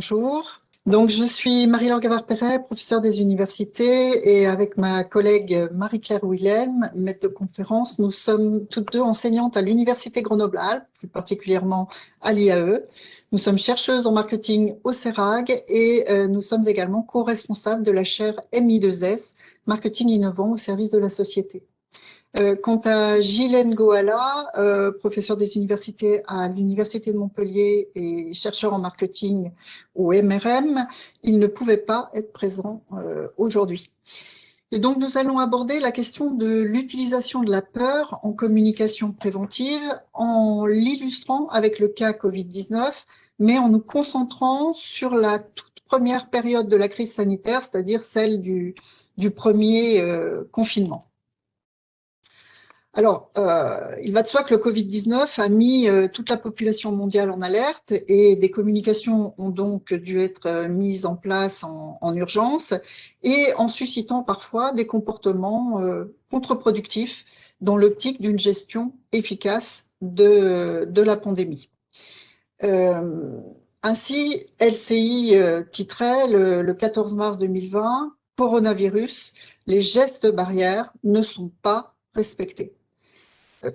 Bonjour. Donc, je suis Marie-Laure Gavard-Perret, professeure des universités, et avec ma collègue Marie-Claire Willem, maître de conférence, nous sommes toutes deux enseignantes à l'Université Grenoble-Alpes, plus particulièrement à l'IAE. Nous sommes chercheuses en marketing au CERAG et nous sommes également co-responsables de la chaire MI2S, Marketing innovant au service de la société. Quant à Ghislaine Goala, professeure des universités à l'Université de Montpellier et chercheur en marketing au MRM, il ne pouvait pas être présent aujourd'hui. Et donc, nous allons aborder la question de l'utilisation de la peur en communication préventive en l'illustrant avec le cas Covid-19, mais en nous concentrant sur la toute première période de la crise sanitaire, c'est-à-dire celle du premier confinement. Alors, il va de soi que le Covid-19 a mis toute la population mondiale en alerte et des communications ont donc dû être mises en place en urgence et en suscitant parfois des comportements contre-productifs dans l'optique d'une gestion efficace de la pandémie. Ainsi, LCI titrait le 14 mars 2020 « Coronavirus, les gestes barrières ne sont pas respectés ».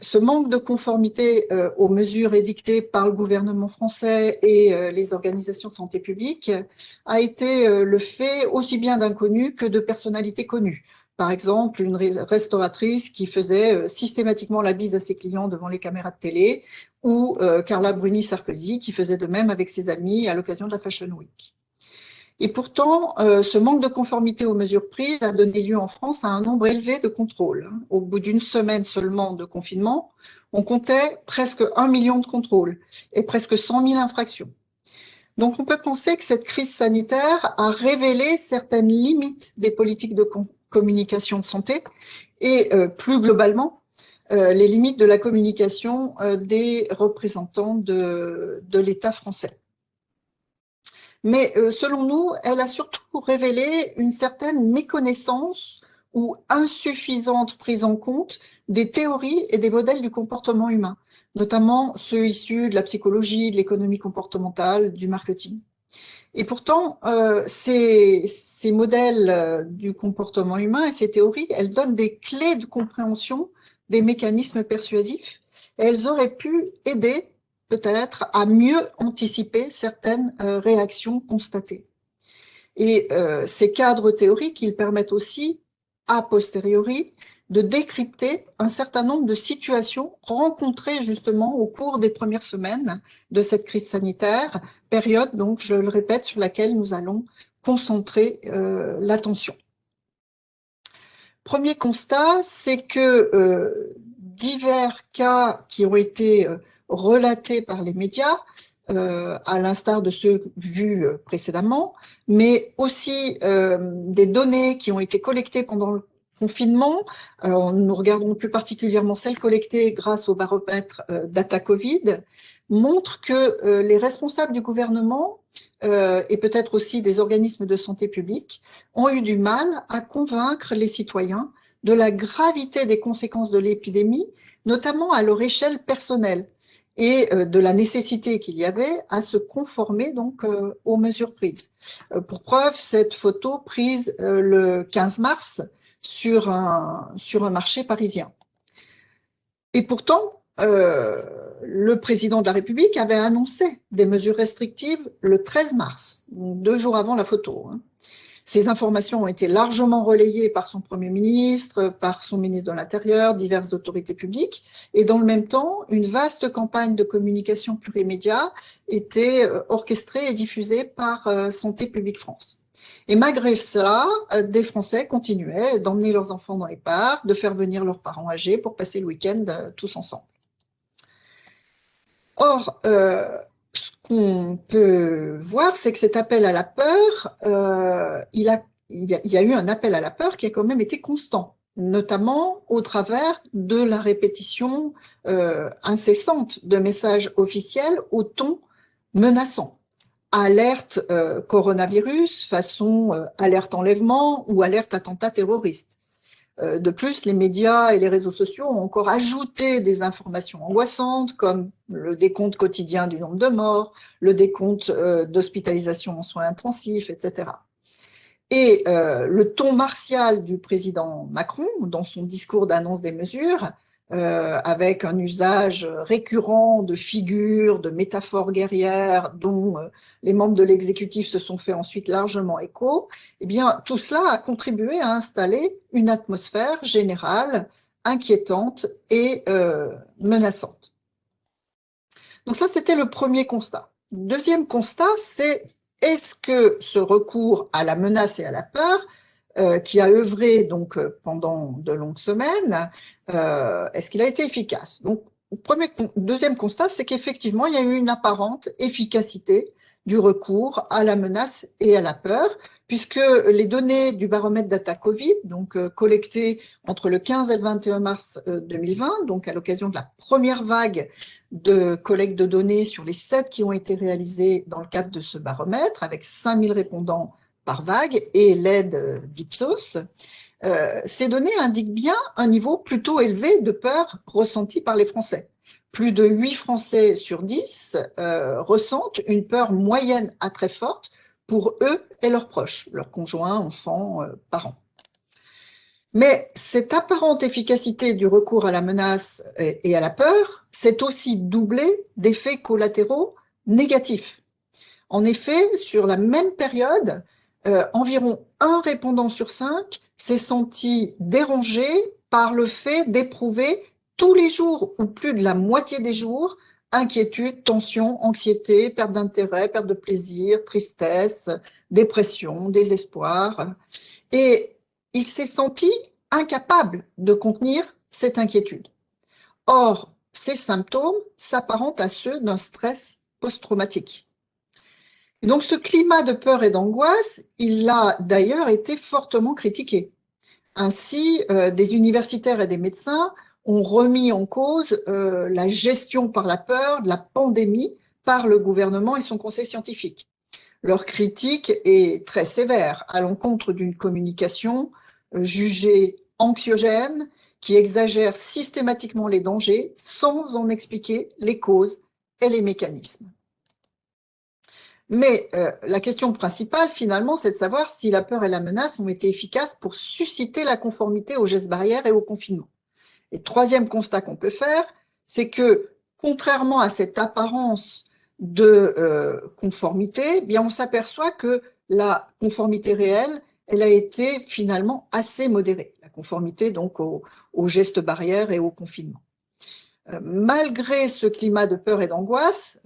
Ce manque de conformité aux mesures édictées par le gouvernement français et les organisations de santé publique a été le fait aussi bien d'inconnus que de personnalités connues. Par exemple, une restauratrice qui faisait systématiquement la bise à ses clients devant les caméras de télé, ou Carla Bruni-Sarkozy qui faisait de même avec ses amis à l'occasion de la Fashion Week. Et pourtant, ce manque de conformité aux mesures prises a donné lieu en France à un nombre élevé de contrôles. Au bout d'une semaine seulement de confinement, on comptait presque 1 million de contrôles et presque 100 000 infractions. Donc on peut penser que cette crise sanitaire a révélé certaines limites des politiques de communication de santé et plus globalement, les limites de la communication des représentants de l'État français. Mais selon nous, elle a surtout révélé une certaine méconnaissance ou insuffisante prise en compte des théories et des modèles du comportement humain, notamment ceux issus de la psychologie, de l'économie comportementale, du marketing. Et pourtant, ces modèles du comportement humain et ces théories, elles donnent des clés de compréhension des mécanismes persuasifs et elles auraient pu aider peut-être à mieux anticiper certaines réactions constatées. Et ces cadres théoriques, ils permettent aussi, a posteriori, de décrypter un certain nombre de situations rencontrées justement au cours des premières semaines de cette crise sanitaire, période, donc, je le répète, sur laquelle nous allons concentrer l'attention. Premier constat, c'est que divers cas qui ont été relatés par les médias, à l'instar de ceux vus précédemment, mais aussi des données qui ont été collectées pendant le confinement. Alors, nous regardons plus particulièrement celles collectées grâce au baromètre Data Covid, montrent que les responsables du gouvernement et peut-être aussi des organismes de santé publique ont eu du mal à convaincre les citoyens de la gravité des conséquences de l'épidémie, notamment à leur échelle personnelle, et de la nécessité qu'il y avait à se conformer donc aux mesures prises. Pour preuve, cette photo prise le 15 mars sur un marché parisien. Et pourtant, le président de la République avait annoncé des mesures restrictives le 13 mars, donc 2 jours avant la photo. Ces informations ont été largement relayées par son Premier ministre, par son ministre de l'Intérieur, diverses autorités publiques, et dans le même temps, une vaste campagne de communication plurimédia était orchestrée et diffusée par Santé publique France. Et malgré cela, des Français continuaient d'emmener leurs enfants dans les parcs, de faire venir leurs parents âgés pour passer le week-end tous ensemble. Or, ce qu'on peut voir, c'est que cet appel à la peur, il y a eu un appel à la peur qui a quand même été constant, notamment au travers de la répétition incessante de messages officiels au ton menaçant. Alerte coronavirus, façon alerte enlèvement ou alerte attentat terroriste. De plus, les médias et les réseaux sociaux ont encore ajouté des informations angoissantes comme le décompte quotidien du nombre de morts, le décompte d'hospitalisation en soins intensifs, etc. Et le ton martial du président Macron dans son discours d'annonce des mesures, avec un usage récurrent de figures, de métaphores guerrières dont les membres de l'exécutif se sont fait ensuite largement écho, eh bien, tout cela a contribué à installer une atmosphère générale inquiétante et menaçante. Donc ça, c'était le premier constat. Deuxième constat, c'est est-ce que ce recours à la menace et à la peur, qui a œuvré donc pendant de longues semaines, est-ce qu'il a été efficace? Donc, deuxième constat, c'est qu'effectivement, il y a eu une apparente efficacité du recours à la menace et à la peur, puisque les données du baromètre data Covid, donc collectées entre le 15 et le 21 mars 2020, donc à l'occasion de la première vague de collecte de données sur les 7 qui ont été réalisées dans le cadre de ce baromètre, avec 5000 répondants par vague et l'aide d'Ipsos, ces données indiquent bien un niveau plutôt élevé de peur ressenti par les Français. Plus de 8 Français sur 10 ressentent une peur moyenne à très forte pour eux et leurs proches, leurs conjoints, enfants, parents. Mais cette apparente efficacité du recours à la menace et à la peur s'est aussi doublée d'effets collatéraux négatifs. En effet, sur la même période, environ 1 répondant sur 5 s'est senti dérangé par le fait d'éprouver tous les jours ou plus de la moitié des jours inquiétude, tension, anxiété, perte d'intérêt, perte de plaisir, tristesse, dépression, désespoir. Et il s'est senti incapable de contenir cette inquiétude. Or, ces symptômes s'apparentent à ceux d'un stress post-traumatique. Et donc ce climat de peur et d'angoisse, il a d'ailleurs été fortement critiqué. Ainsi, des universitaires et des médecins ont remis en cause la gestion par la peur de la pandémie par le gouvernement et son conseil scientifique. Leur critique est très sévère à l'encontre d'une communication jugée anxiogène qui exagère systématiquement les dangers sans en expliquer les causes et les mécanismes. Mais la question principale, finalement, c'est de savoir si la peur et la menace ont été efficaces pour susciter la conformité aux gestes barrières et au confinement. Et troisième constat qu'on peut faire, c'est que, contrairement à cette apparence de conformité, eh bien on s'aperçoit que la conformité réelle, elle a été finalement assez modérée, la conformité donc aux gestes barrières et au confinement. Malgré ce climat de peur et d'angoisse,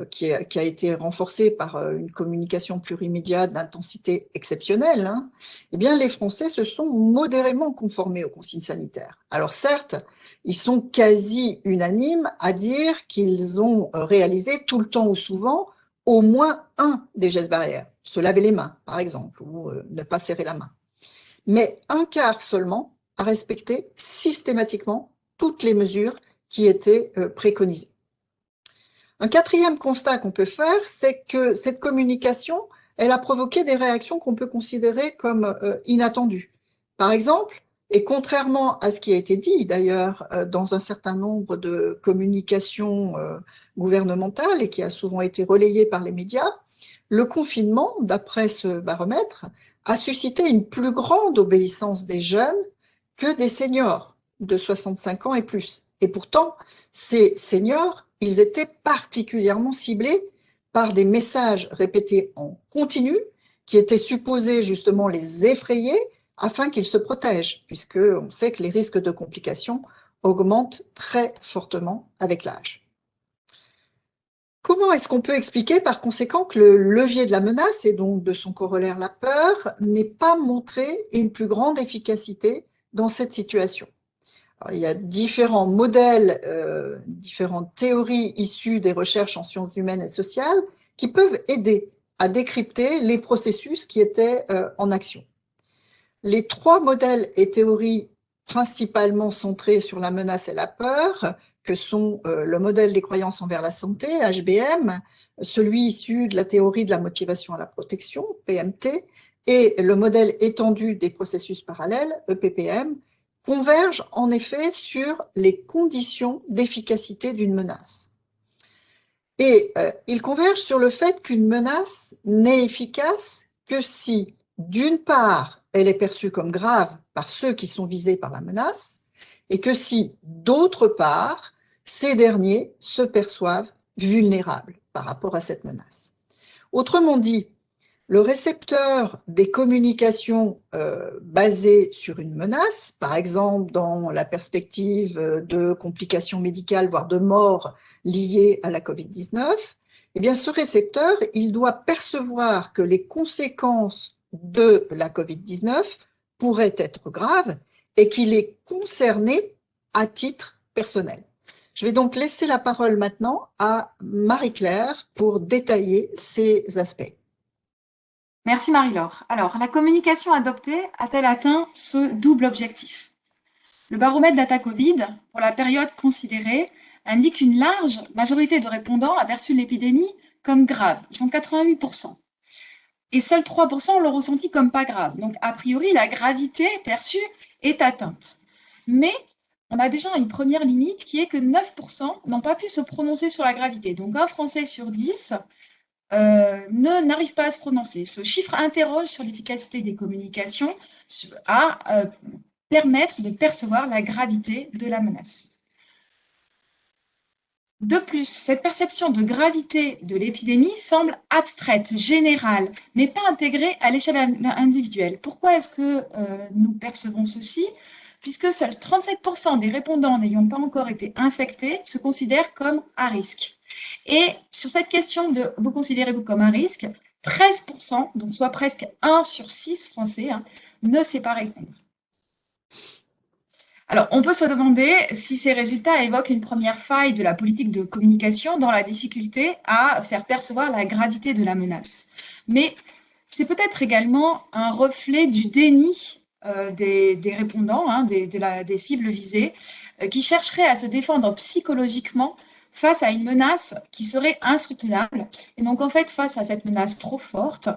qui a été renforcé par une communication plurimédia d'intensité exceptionnelle, hein, eh bien les Français se sont modérément conformés aux consignes sanitaires. Alors certes, ils sont quasi unanimes à dire qu'ils ont réalisé tout le temps ou souvent au moins un des gestes barrières, se laver les mains par exemple, ou ne pas serrer la main. Mais un quart seulement a respecté systématiquement toutes les mesures qui étaient préconisées. Un quatrième constat qu'on peut faire, c'est que cette communication, elle a provoqué des réactions qu'on peut considérer comme inattendues. Par exemple, et contrairement à ce qui a été dit d'ailleurs dans un certain nombre de communications gouvernementales et qui a souvent été relayé par les médias, le confinement, d'après ce baromètre, a suscité une plus grande obéissance des jeunes que des seniors de 65 ans et plus. Et pourtant, ces seniors, ils étaient particulièrement ciblés par des messages répétés en continu qui étaient supposés justement les effrayer afin qu'ils se protègent, puisqu'on sait que les risques de complications augmentent très fortement avec l'âge. Comment est-ce qu'on peut expliquer par conséquent que le levier de la menace, et donc de son corollaire la peur, n'ait pas montré une plus grande efficacité dans cette situation? Alors, il y a différents modèles, différentes théories issues des recherches en sciences humaines et sociales qui peuvent aider à décrypter les processus qui étaient en action. Les 3 modèles et théories principalement centrés sur la menace et la peur, que sont le modèle des croyances envers la santé, HBM, celui issu de la théorie de la motivation à la protection, PMT, et le modèle étendu des processus parallèles, EPPM, convergent en effet sur les conditions d'efficacité d'une menace. Et ils convergent sur le fait qu'une menace n'est efficace que si, d'une part, elle est perçue comme grave par ceux qui sont visés par la menace, et que si, d'autre part, ces derniers se perçoivent vulnérables par rapport à cette menace. Autrement dit, le récepteur des communications basées sur une menace, par exemple dans la perspective de complications médicales, voire de mort liées à la Covid-19, eh bien, ce récepteur, il doit percevoir que les conséquences de la Covid-19 pourraient être graves et qu'il est concerné à titre personnel. Je vais donc laisser la parole maintenant à Marie-Claire pour détailler ces aspects. Merci Marie-Laure. Alors, la communication adoptée a-t-elle atteint ce double objectif? Le baromètre Data Covid, pour la période considérée, indique qu'une large majorité de répondants a perçu l'épidémie comme grave. Ils sont 88%. Et seuls 3% l'ont ressenti comme pas grave. Donc, a priori, la gravité perçue est atteinte. Mais on a déjà une première limite qui est que 9% n'ont pas pu se prononcer sur la gravité. Donc, un Français sur 10 n'arrive pas à se prononcer. Ce chiffre interroge sur l'efficacité des communications à permettre de percevoir la gravité de la menace. De plus, cette perception de gravité de l'épidémie semble abstraite, générale, mais pas intégrée à l'échelle individuelle. Pourquoi est-ce que nous percevons ceci? Puisque seuls 37% des répondants n'ayant pas encore été infectés se considèrent comme à risque. Et sur cette question de « vous considérez-vous comme à risque ?», 13%, donc soit presque 1 sur 6 Français, ne sait pas répondre. Alors, on peut se demander si ces résultats évoquent une première faille de la politique de communication dans la difficulté à faire percevoir la gravité de la menace. Mais c'est peut-être également un reflet du déni des répondants, des cibles visées, qui chercheraient à se défendre psychologiquement face à une menace qui serait insoutenable. Et donc, en fait, face à cette menace trop forte,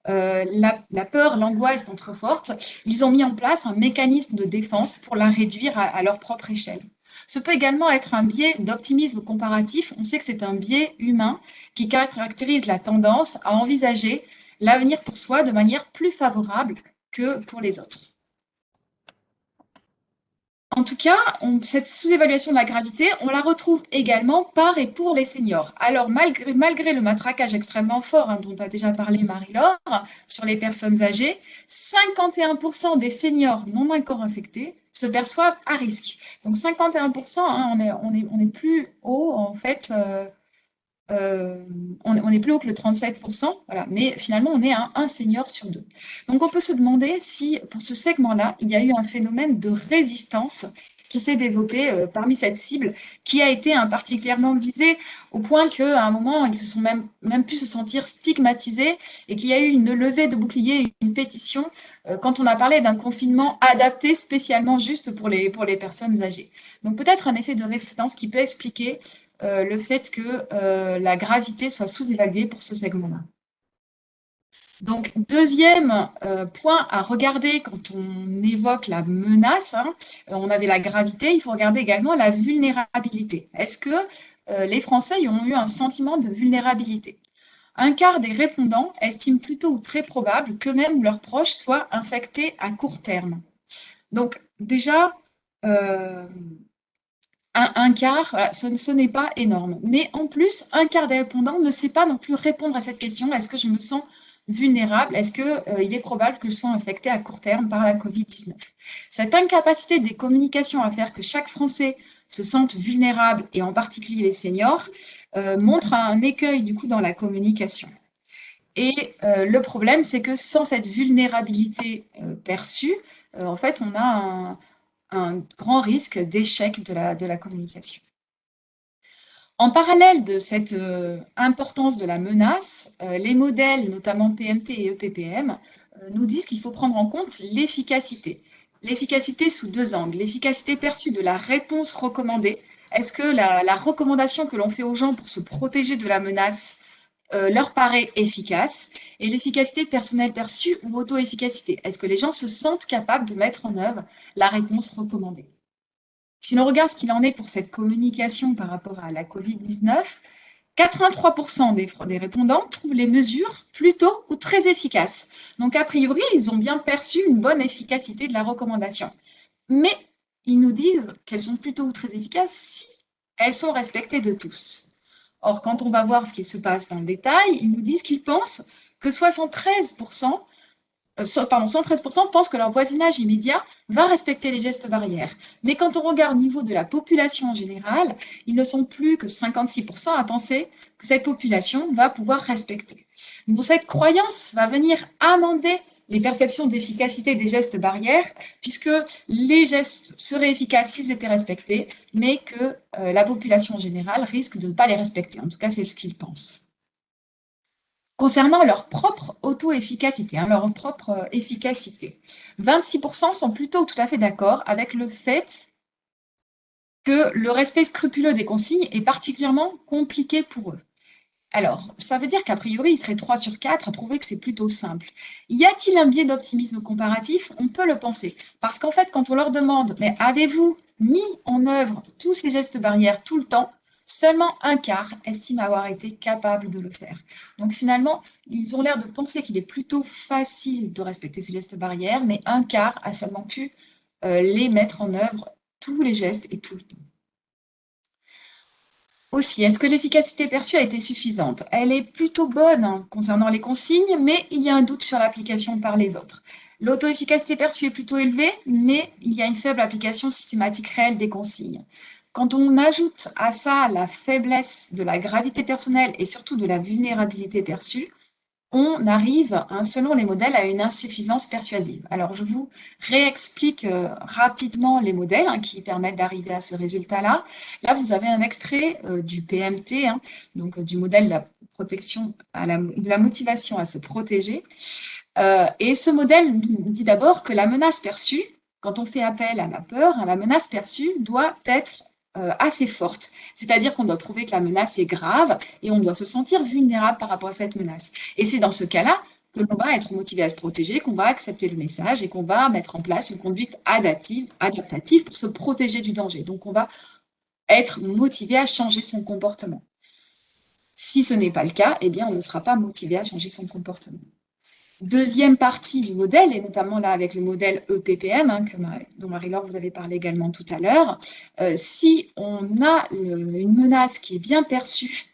la peur, l'angoisse étant trop forte, ils ont mis en place un mécanisme de défense pour la réduire à leur propre échelle. Ce peut également être un biais d'optimisme comparatif. On sait que c'est un biais humain qui caractérise la tendance à envisager l'avenir pour soi de manière plus favorable que pour les autres. En tout cas, cette sous-évaluation de la gravité, on la retrouve également par et pour les seniors. Alors, malgré le matraquage extrêmement fort dont a déjà parlé Marie-Laure sur les personnes âgées, 51% des seniors non encore infectés se perçoivent à risque. Donc, 51%, on est plus haut, en fait, on est plus haut que le 37%, voilà, mais finalement, on est à un senior sur 2. Donc, on peut se demander si, pour ce segment-là, il y a eu un phénomène de résistance qui s'est développé parmi cette cible, qui a été particulièrement visée, au point qu'à un moment, ils se sont même pu se sentir stigmatisés et qu'il y a eu une levée de bouclier, une pétition, quand on a parlé d'un confinement adapté spécialement juste pour les personnes âgées. Donc, peut-être un effet de résistance qui peut expliquer le fait que la gravité soit sous-évaluée pour ce segment-là. Donc, deuxième point à regarder quand on évoque la menace, on avait la gravité, il faut regarder également la vulnérabilité. Est-ce que les Français ont eu un sentiment de vulnérabilité? Un quart des répondants estiment plutôt ou très probable qu'eux-mêmes ou leurs proches soient infectés à court terme. Donc, déjà, un quart, voilà, ce n'est pas énorme. Mais en plus, un quart des répondants ne sait pas non plus répondre à cette question. Est-ce que je me sens vulnérable? Est-ce qu'il est probable que je sois infecté à court terme par la Covid-19? Cette incapacité des communications à faire que chaque Français se sente vulnérable, et en particulier les seniors, montre un écueil du coup dans la communication. Et le problème, c'est que sans cette vulnérabilité perçue, en fait, on a un grand risque d'échec de la communication. En parallèle de cette importance de la menace, les modèles, notamment PMT et EPPM, nous disent qu'il faut prendre en compte l'efficacité. L'efficacité sous deux angles. L'efficacité perçue de la réponse recommandée. Est-ce que la recommandation que l'on fait aux gens pour se protéger de la menace leur paraît efficace et l'efficacité personnelle perçue ou auto-efficacité. Est-ce que les gens se sentent capables de mettre en œuvre la réponse recommandée? Si l'on regarde ce qu'il en est pour cette communication par rapport à la Covid-19, 83% des répondants trouvent les mesures plutôt ou très efficaces. Donc, a priori, ils ont bien perçu une bonne efficacité de la recommandation. Mais ils nous disent qu'elles sont plutôt ou très efficaces si elles sont respectées de tous. Or, quand on va voir ce qu'il se passe dans le détail, ils nous disent qu'ils pensent que 73%, 113% pensent que leur voisinage immédiat va respecter les gestes barrières. Mais quand on regarde au niveau de la population en général, ils ne sont plus que 56% à penser que cette population va pouvoir respecter. Donc cette croyance va venir amender les perceptions d'efficacité des gestes barrières, puisque les gestes seraient efficaces s'ils étaient respectés, mais que la population en général risque de ne pas les respecter. En tout cas, c'est ce qu'ils pensent. Concernant leur propre auto-efficacité, leur propre efficacité, 26% sont plutôt tout à fait d'accord avec le fait que le respect scrupuleux des consignes est particulièrement compliqué pour eux. Alors, ça veut dire qu'a priori, il serait 3 sur 4 à trouver que c'est plutôt simple. Y a-t-il un biais d'optimisme comparatif? On peut le penser. Parce qu'en fait, quand on leur demande, mais avez-vous mis en œuvre tous ces gestes barrières tout le temps? Seulement un quart estime avoir été capable de le faire. Donc finalement, ils ont l'air de penser qu'il est plutôt facile de respecter ces gestes barrières, mais un quart a seulement pu les mettre en œuvre, tous les gestes et tout le temps. Aussi, est-ce que l'efficacité perçue a été suffisante? Elle est plutôt bonne concernant les consignes, mais il y a un doute sur l'application par les autres. L'auto-efficacité perçue est plutôt élevée, mais il y a une faible application systématique réelle des consignes. Quand on ajoute à ça la faiblesse de la gravité personnelle et surtout de la vulnérabilité perçue, on arrive, selon les modèles, à une insuffisance persuasive. Alors, je vous réexplique rapidement les modèles qui permettent d'arriver à ce résultat-là. Là, vous avez un extrait du PMT, donc du modèle de la protection, de la motivation à se protéger. Et ce modèle dit d'abord que la menace perçue, quand on fait appel à la peur, la menace perçue doit être assez forte. C'est-à-dire qu'on doit trouver que la menace est grave et on doit se sentir vulnérable par rapport à cette menace. Et c'est dans ce cas-là que l'on va être motivé à se protéger, qu'on va accepter le message et qu'on va mettre en place une conduite adaptative pour se protéger du danger. Donc, on va être motivé à changer son comportement. Si ce n'est pas le cas, eh bien, on ne sera pas motivé à changer son comportement. Deuxième partie du modèle, et notamment là avec le modèle EPPM, dont Marie-Laure vous avez parlé également tout à l'heure, si on a une menace qui est bien perçue,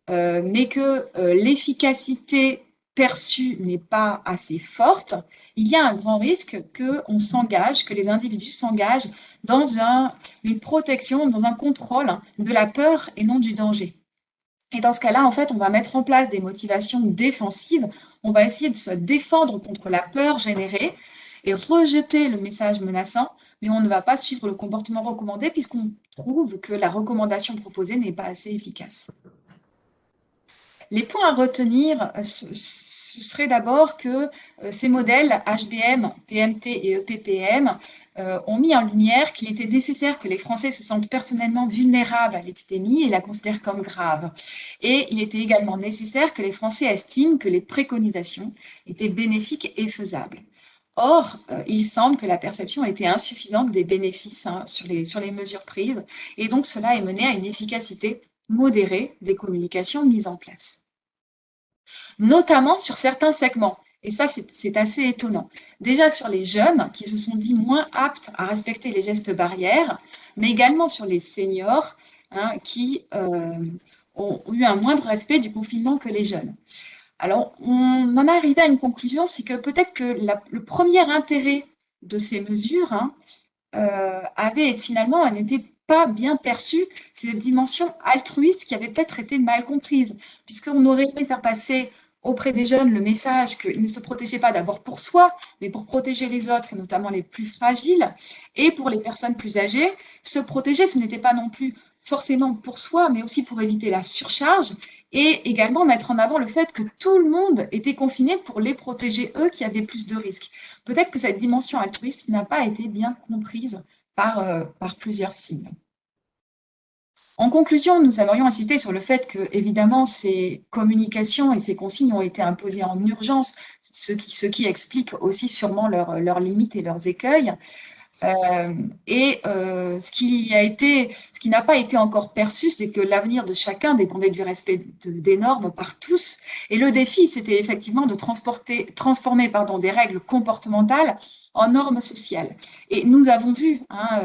mais que l'efficacité perçue n'est pas assez forte, il y a un grand risque que les individus s'engagent dans une protection, dans un contrôle de la peur et non du danger. Et dans ce cas-là, en fait, on va mettre en place des motivations défensives. On va essayer de se défendre contre la peur générée et rejeter le message menaçant, mais on ne va pas suivre le comportement recommandé puisqu'on trouve que la recommandation proposée n'est pas assez efficace. Les points à retenir, ce serait d'abord que ces modèles HBM, PMT et EPPM ont mis en lumière qu'il était nécessaire que les Français se sentent personnellement vulnérables à l'épidémie et la considèrent comme grave. Et il était également nécessaire que les Français estiment que les préconisations étaient bénéfiques et faisables. Or, il semble que la perception était insuffisante des bénéfices sur les mesures prises, et donc cela est mené à une efficacité modérée des communications mises en place, notamment sur certains segments. Et ça, c'est assez étonnant. Déjà sur les jeunes qui se sont dit moins aptes à respecter les gestes barrières, mais également sur les seniors qui ont eu un moindre respect du confinement que les jeunes. Alors, on en est arrivé à une conclusion, c'est que peut-être que le premier intérêt de ces mesures n'était pas bien perçu, cette dimension altruiste qui avait peut-être été mal comprise, puisqu'on aurait aimé faire passer auprès des jeunes le message qu'ils ne se protégeaient pas d'abord pour soi, mais pour protéger les autres, et notamment les plus fragiles, et pour les personnes plus âgées, se protéger, ce n'était pas non plus forcément pour soi, mais aussi pour éviter la surcharge, et également mettre en avant le fait que tout le monde était confiné pour les protéger, eux, qui avaient plus de risques. Peut-être que cette dimension altruiste n'a pas été bien comprise par plusieurs signes. En conclusion, nous aimerions insister sur le fait que, évidemment, ces communications et ces consignes ont été imposées en urgence, ce qui explique aussi sûrement leurs limites et leurs écueils. Ce qui n'a pas été encore perçu, c'est que l'avenir de chacun dépendait du respect des normes par tous. Et le défi, c'était effectivement de transformer des règles comportementales en normes sociales. Et nous avons vu, hein,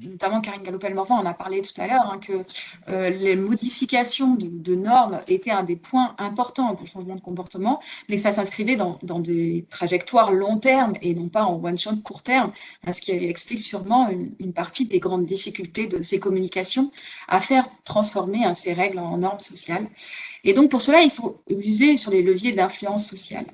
notamment Karine Gallo-Pellemoffat en a parlé tout à l'heure, hein, que les modifications de normes étaient un des points importants pour le changement de comportement, mais que ça s'inscrivait dans des trajectoires long terme et non pas en one-shot court terme, ce qui explique sûrement une partie des grandes difficultés de ces communications à faire transformer ces règles en normes sociales. Et donc, pour cela, il faut user sur les leviers d'influence sociale.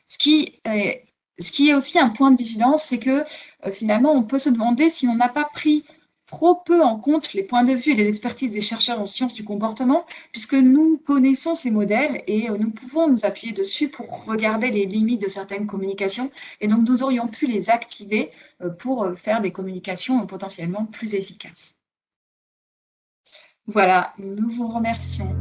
Ce qui est aussi un point de vigilance, c'est que finalement, on peut se demander si on n'a pas pris trop peu en compte les points de vue et les expertises des chercheurs en sciences du comportement, puisque nous connaissons ces modèles et nous pouvons nous appuyer dessus pour regarder les limites de certaines communications. Et donc, nous aurions pu les activer pour faire des communications potentiellement plus efficaces. Voilà, nous vous remercions.